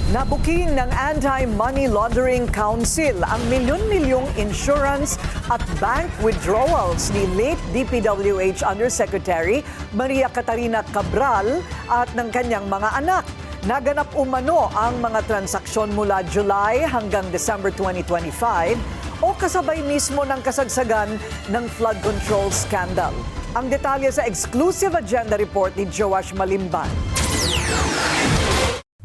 Nabuking ng Anti-Money Laundering Council ang milyon-milyong insurance at bank withdrawals ni late DPWH Undersecretary Maria Catarina Cabral at ng kanyang mga anak. Naganap umano ang mga transaksyon mula July hanggang December 2025 o kasabay mismo ng kasagsagan ng flood control scandal. Ang detalye sa exclusive agenda report ni Joash Malimban.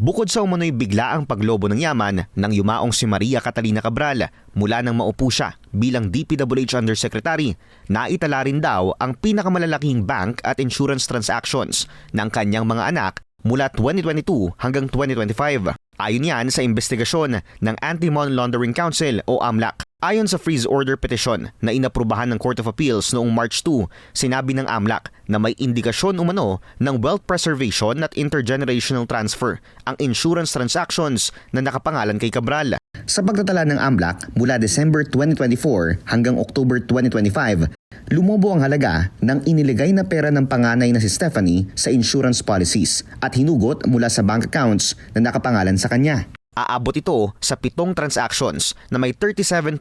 Bukod sa umano'y biglaang paglobo ng yaman ng yumaong si Maria Catalina Cabral mula nang maupo siya bilang DPWH Undersecretary, naitala rin daw ang pinakamalalaking bank at insurance transactions ng kanyang mga anak mula 2022 hanggang 2025. Ayon yan sa investigasyon ng Anti-Money Laundering Council o AMLAC. Ayon sa freeze order petition na inaprubahan ng Court of Appeals noong March 2, sinabi ng AMLAC na may indikasyon umano ng wealth preservation at intergenerational transfer ang insurance transactions na nakapangalan kay Cabral. Sa pagtatala ng AMLAC mula December 2024 hanggang October 2025, lumobo ang halaga ng iniligay na pera ng panganay na si Stephanie sa insurance policies at hinugot mula sa bank accounts na nakapangalan sa kanya. Aabot ito sa 7 transactions na may 37.7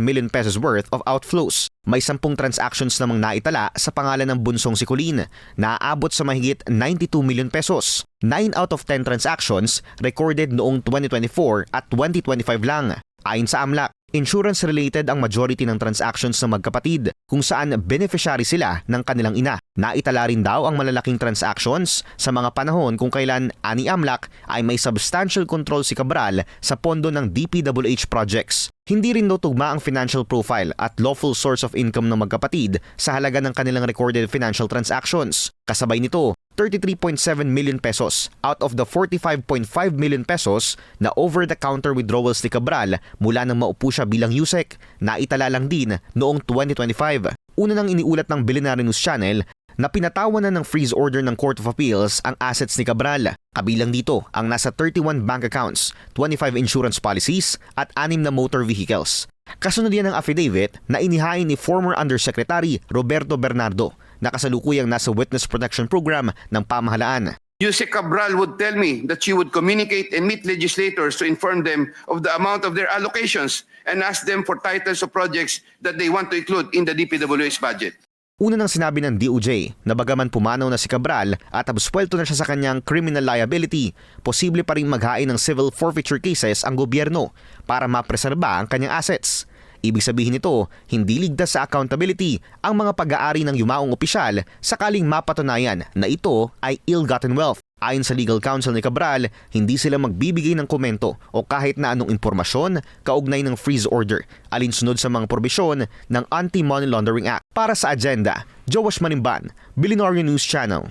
million pesos worth of outflows. May 10 transactions namang naitala sa pangalan ng bunsong si Colleen na aabot sa mahigit 92 million pesos. 9 out of 10 transactions recorded noong 2024 at 2025 lang. Ayon sa AMLAC, insurance-related ang majority ng transactions ng magkapatid kung saan beneficiary sila ng kanilang ina. Naitala rin daw ang malalaking transactions sa mga panahon kung kailan ani AMLAC ay may substantial control si Cabral sa pondo ng DPWH projects. Hindi rin daw tugma ang financial profile at lawful source of income ng magkapatid sa halaga ng kanilang recorded financial transactions. Kasabay nito, 33.7 million pesos out of the 45.5 million pesos na over-the-counter withdrawals ni Cabral mula nang maupo siya bilang USEC, naitala lang din noong 2025. Una nang iniulat ng Billionaire News Channel na pinatawan na ng freeze order ng Court of Appeals ang assets ni Cabral. Kabilang dito ang nasa 31 bank accounts, 25 insurance policies at 6 na motor vehicles. Kasunod yan ng affidavit na inihain ni former Undersecretary Roberto Bernardo na kasalukuyang nasa Witness Protection Program ng pamahalaan. Yusek Cabral would tell me that she would communicate and meet legislators to inform them of the amount of their allocations and ask them for titles of projects that they want to include in the DPWH budget. Una nang sinabi ng DOJ na bagaman pumanaw na si Cabral at absuelto na siya sa kanyang criminal liability, posible pa rin maghain ng civil forfeiture cases ang gobyerno para mapreserba ang kanyang assets. Ibig sabihin nito, hindi ligtas sa accountability ang mga pag-aari ng yumaong opisyal sakaling mapatunayan na ito ay ill-gotten wealth. Ayon sa legal counsel ni Cabral, hindi sila magbibigay ng komento o kahit na anong impormasyon kaugnay ng freeze order alinsunod sa mga probisyon ng Anti-Money Laundering Act. Para sa agenda, Joash Malimban, Billionaire News Channel.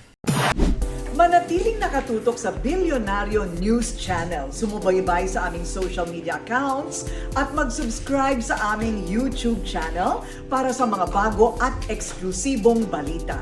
Manatiling nakatutok sa Billionaire News Channel. Sumubaybay sa aming social media accounts at mag-subscribe sa aming YouTube channel para sa mga bago at eksklusibong balita.